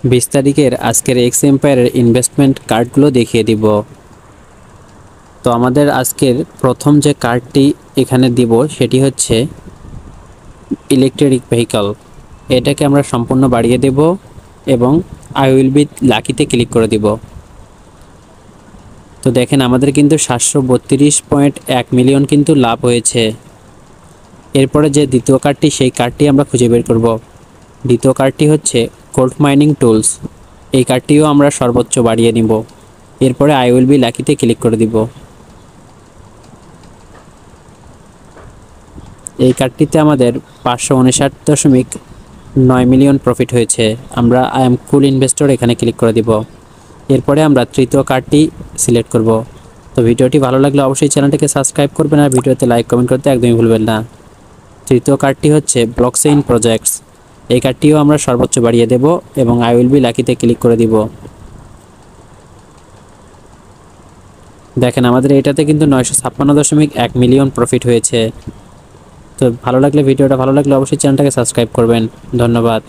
20 তারিখের আজকের x এম্পায়ারের investment কার্ডগুলো দেখিয়ে দিব। তো আমাদের আজকের প্রথম যে কার্ডটি এখানে দিব সেটি হচ্ছে ইলেকট্রিক ভেহিকল। এটাকে আমরা সম্পূর্ণ বাড়িয়ে দেব এবং আই উইল বি লাকিতে ক্লিক করে দিব। তো দেখেন আমাদের কিন্তু 732.1 মিলিয়ন কিন্তু লাভ হয়েছে। এরপরে যে দ্বিতীয় কার্ডটি সেই কার্ডটি আমরা খুঁজে বের করব। দ্বিতীয় কার্ডটি হচ্ছে গোল্ড মাইনিং টুলস। এই কার্ডটিও আমরা সর্বোচ্চ বাড়িয়ে নিব। এরপরে আই উইল বি লাকিতে ক্লিক করে দিব। এই কার্ডটিতে আমাদের 559.9 মিলিয়ন প্রফিট হয়েছে। আমরা আই এম কুল ইনভেস্টর এখানে ক্লিক করে দিব। এরপরে আমরা তৃতীয় কার্ডটি সিলেক্ট করব। তো ভিডিওটি ভালো লাগলে অবশ্যই চ্যানেলটিকে সাবস্ক্রাইব করবেন আর ভিডিওতে লাইক কমেন্ট করতে একদমই ভুলবেন না। তৃতীয় কার্ডটি হচ্ছে ব্লকচেইন প্রজেক্টস। এই কার্ডটিও আমরা সর্বোচ্চ বাড়িয়ে দেব এবং আই উইল বি লাকিতে ক্লিক করে দিব। দেখেন আমাদের এটাতে কিন্তু 956.1 মিলিয়ন প্রফিট হয়েছে। তো ভিডিওটা ভালো লাগলে অবশ্যই চ্যানেলটাকে সাবস্ক্রাইব করবেন। ধন্যবাদ।